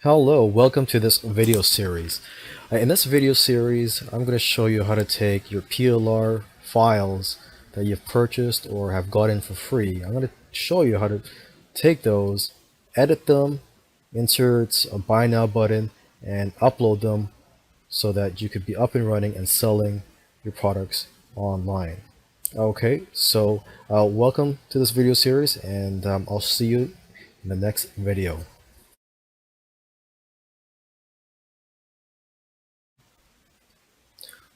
Hello, welcome to this video series. In this video series, I'm going to show you how to take your PLR files that you've purchased or have gotten for free. I'm going to show you how to take those, edit them, insert a buy now button, and upload them so that you could be up and running and selling your products online. Okay, so welcome to this video series, and I'll see you in the next video.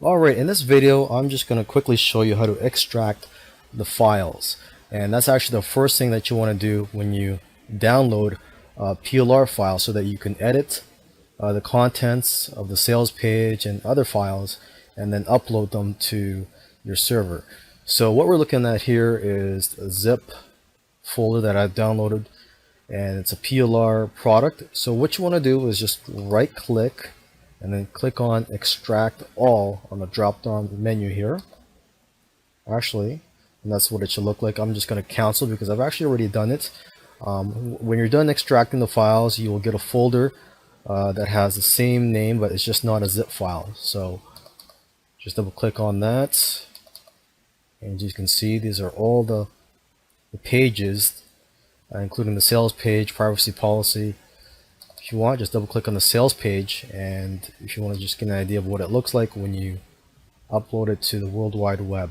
Alright, in this video I'm just going to quickly show you how to extract the files, and that's actually the first thing that you want to do when you download a PLR file so that you can edit the contents of the sales page and other files and then upload them to your server. So what we're looking at here is a zip folder that I've downloaded, and it's a PLR product. So what you want to do is just right click and then click on extract all on the drop down menu here. And that's what it should look like. I'm just going to cancel because I've actually already done it. When you're done extracting the files, you will get a folder that has the same name, but it's just not a zip file. So just double click on that, and as you can see, these are all the pages, including the sales page, privacy policy. If you want, just double click on the sales page, and if you want to just get an idea of what it looks like when you upload it to the World Wide Web.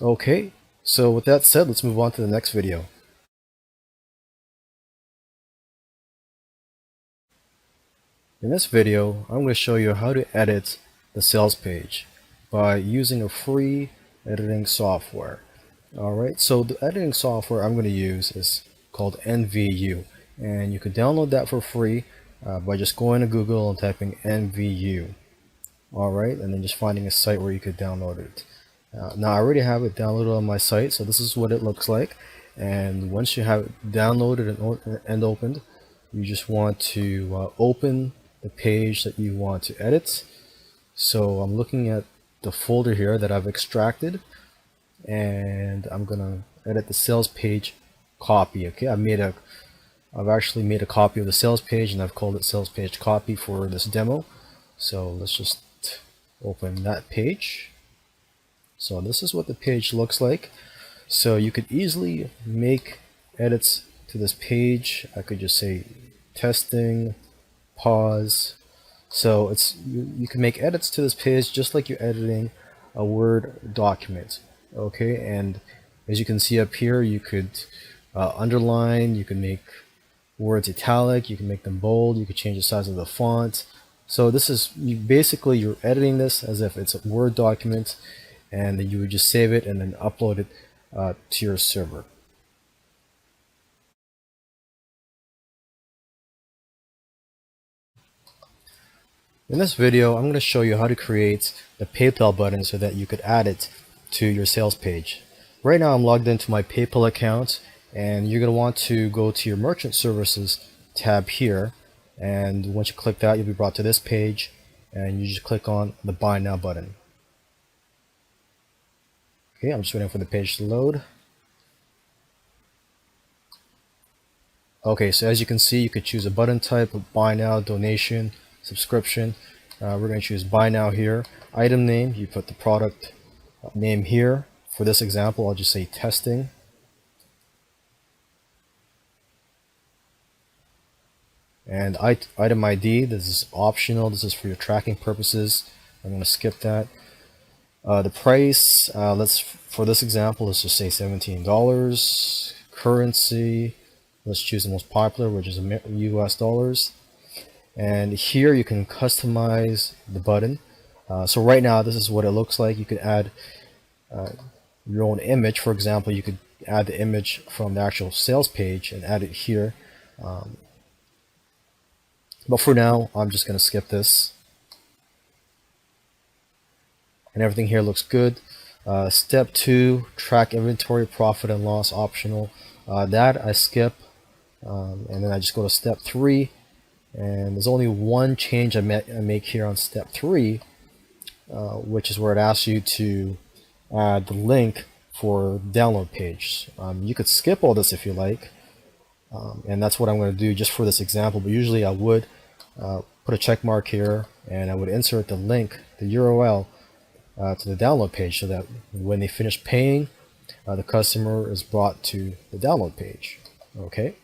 Okay, so with that said, let's move on to the next video. In this video, I'm going to show you how to edit the sales page by using a free editing software. Alright, so the editing software I'm going to use is called NVU, and you can download that for free by just going to Google and typing NVU. Alright, and then just finding a site where you could download it. Now I already have it downloaded on my site, so this is what it looks like. And once you have it downloaded and opened, you just want to open the page that you want to edit. So I'm looking at the folder here that I've extracted, and I'm gonna edit the sales page copy. Okay, I've actually made a copy of the sales page, and I've called it sales page copy for this demo. So let's just open that page. So this is what the page looks like. So you could easily make edits to this page. I could just say testing, pause. So you can make edits to this page just like you're editing a Word document. Okay, and as you can see up here, you could underline, you can make words italic, you can make them bold, you could change the size of the font. So this is basically you're editing this as if it's a Word document, and then you would just save it and then upload it to your server. In this video, I'm going to show you how to create the PayPal button so that you could add it to your sales page. Right now I'm logged into my PayPal account, and you're going to want to go to your merchant services tab here, and once you click that, you'll be brought to this page, and you just click on the buy now button. Okay, I'm just waiting for the page to load. Okay, so as you can see, you could choose a button type of buy now, donation, subscription. We're going to choose buy now here. Item name, you put the product name here. For this example, I'll just say testing. And item ID, this is optional. This is for your tracking purposes. I'm going to skip that. The price, for this example, let's just say $17. Currency, let's choose the most popular, which is US dollars. And here you can customize the button. So right now, this is what it looks like. You could add your own image. For example, you could add the image from the actual sales page and add it here. But for now, I'm just going to skip this. And everything here looks good. Step 2, track inventory, profit and loss, optional. That I skip. And then I just go to step 3. And there's only one change I make here on step 3, which is where it asks you to add the link for download page. You could skip all this if you like, and that's what I'm going to do just for this example, but usually I would put a check mark here, and I would insert the link, the URL, to the download page so that when they finish paying, the customer is brought to the download page. Okay,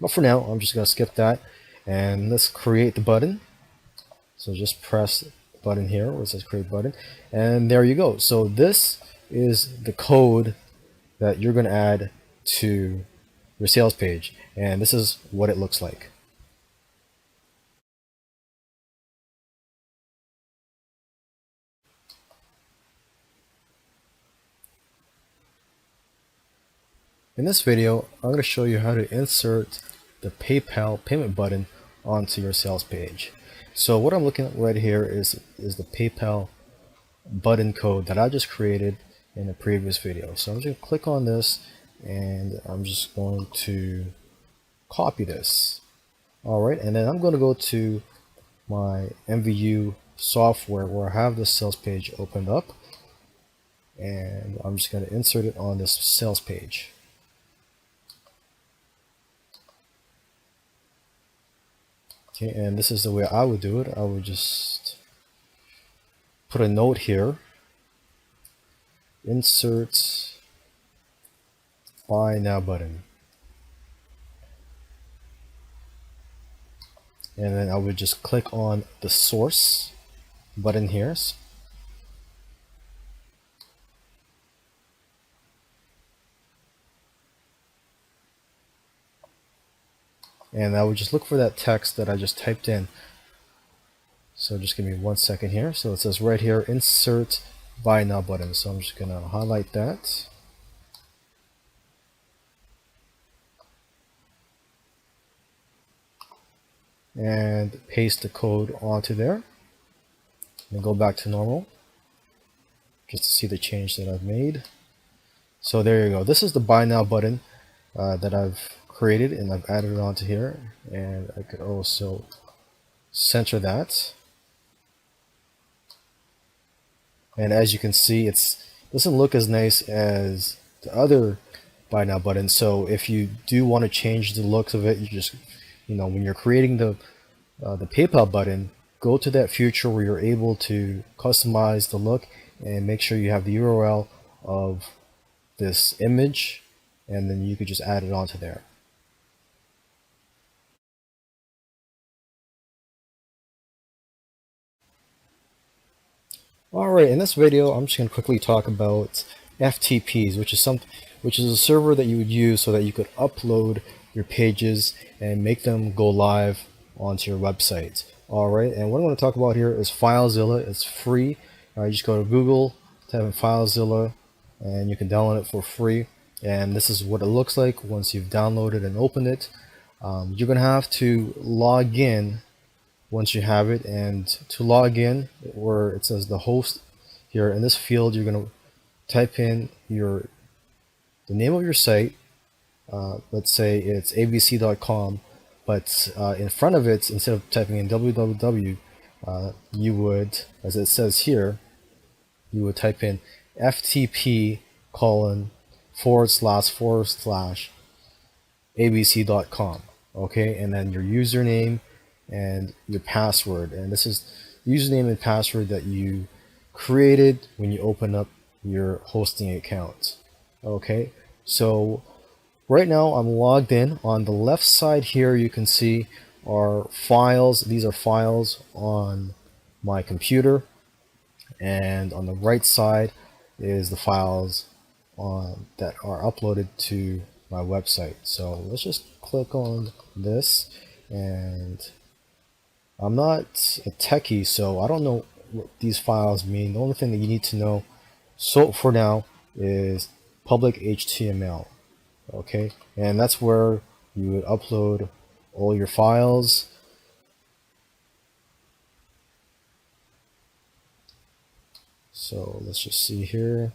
but for now, I'm just going to skip that, and let's create the button. So just press the button here where it says create button, and there you go. So this is the code that you're going to add to your sales page, and this is what it looks like. In this video, I'm going to show you how to insert the PayPal payment button onto your sales page. So what I'm looking at right here is the PayPal button code that I just created in a previous video. So I'm just going to click on this, and I'm just going to copy this. Alright, and then I'm going to go to my MVU software where I have this sales page opened up, and I'm just going to insert it on this sales page. Okay, and this is the way I would do it. I would just put a note here, insert buy now button, and then I would just click on the source button here. And I would just look for that text that I just typed in. So just give me 1 second here. So it says right here, insert buy now button. So I'm just going to highlight that. And paste the code onto there. And go back to normal, just to see the change that I've made. So there you go. This is the buy now button that I've created, and I've added it onto here. And I could also center that. And as you can see, it doesn't look as nice as the other buy now button. So if you do want to change the looks of it, you just, when you're creating the PayPal button, go to that feature where you're able to customize the look and make sure you have the URL of this image, and then you could just add it onto there. Alright, in this video, I'm just going to quickly talk about FTPs, which is a server that you would use so that you could upload your pages and make them go live onto your website. Alright, and what I'm going to talk about here is FileZilla. It's free. You just go to Google, type in FileZilla, and you can download it for free. And this is what it looks like once you've downloaded and opened it. You're going to have to log in once you have it, and to log in, where it says the host here in this field, you're going to type in the name of your site. Let's say it's abc.com, but in front of it, instead of typing in www, you would, as it says here, you would type in ftp : // abc.com. Okay, and then your username and your password, and this is the username and password that you created when you open up your hosting account. Okay, so right now I'm logged in. On the left side here, you can see our files. These are files on my computer, and on the right side is the files that are uploaded to my website. So let's just click on this, and I'm not a techie, so I don't know what these files mean. The only thing that you need to know, so for now, is public HTML. Okay, and that's where you would upload all your files. So let's just see here.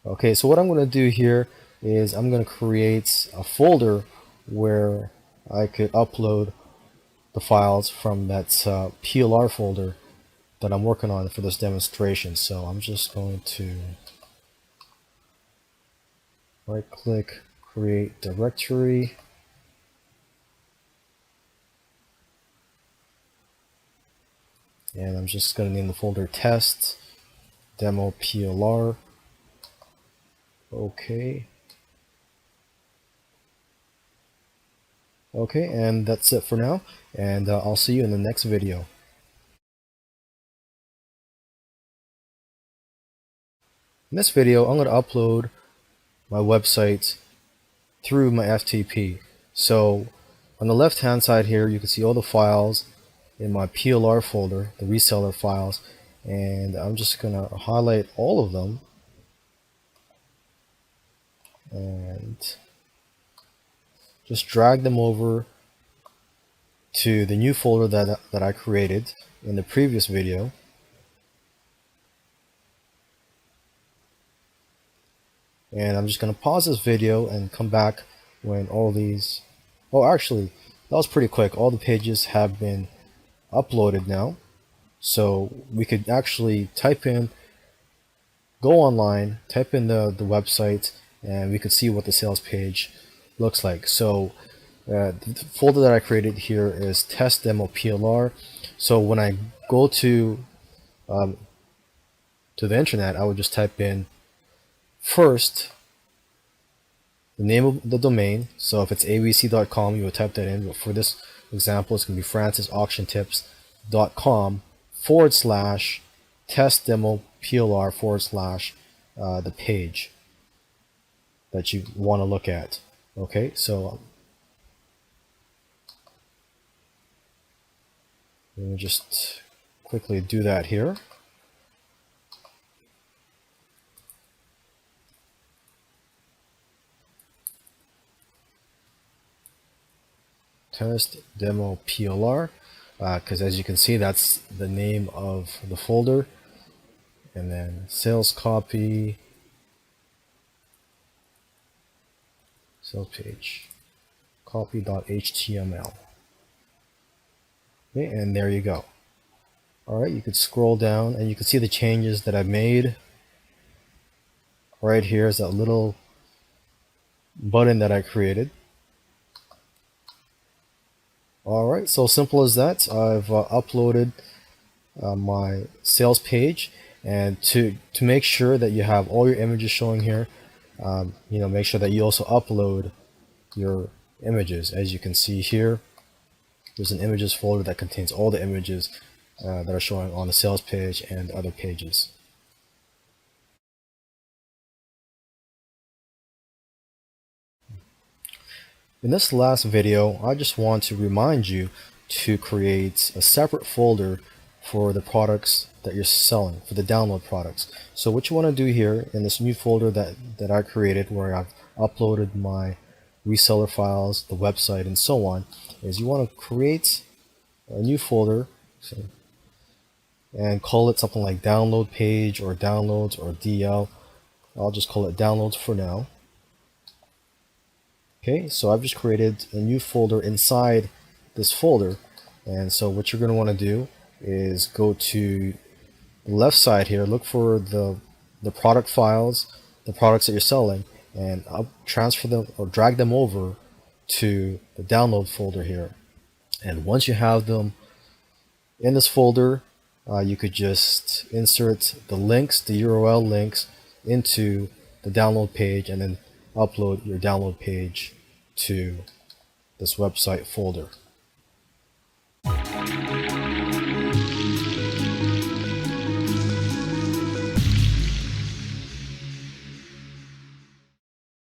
Okay, so what I'm going to do here is I'm going to create a folder where I could upload the files from that PLR folder that I'm working on for this demonstration. So I'm just going to right click, create directory, And I'm just going to name the folder test demo PLR. Okay. Okay, and that's it for now, and I'll see you in the next video. In this video, I'm going to upload my website through my FTP. So on the left hand side here, you can see all the files in my PLR folder, the reseller files, and I'm just going to highlight all of them and just drag them over to the new folder that I created in the previous video. And I'm just going to pause this video and come back when all these, oh actually that was pretty quick, all the pages have been uploaded now. So we could actually go online, type in the website, and we could see what the sales page looks like. So the folder that I created here is test demo PLR. So when I go to the internet, I would just type in first the name of the domain. So if it's abc.com, you would type that in. But for this example, it's going to be francisauctiontips.com/test demo PLR/ the page that you want to look at. Okay, so let me just quickly do that here. Test demo PLR, because as you can see, that's the name of the folder. And then sales copy, sales page, copy.html. Okay, and there you go. All right, you could scroll down and you can see the changes that I've made. Right here is that little button that I created. All right, so simple as that. I've uploaded my sales page, and to make sure that you have all your images showing here, make sure that you also upload your images. As you can see here, there's an images folder that contains all the images that are showing on the sales page and other pages. In this last video, I just want to remind you to create a separate folder for the products that you're selling, for the download products. So what you want to do here in this new folder that I created, where I've uploaded my reseller files, the website, and so on, is you want to create a new folder and call it something like download page or downloads or DL. I'll just call it downloads for now. Okay, so I've just created a new folder inside this folder, and so what you're going to want to do is go to the left side here, look for the product files, the products that you're selling, and transfer them or drag them over to the download folder here. And once you have them in this folder, you could just insert the links, the URL links, into the download page, and then upload your download page to this website folder.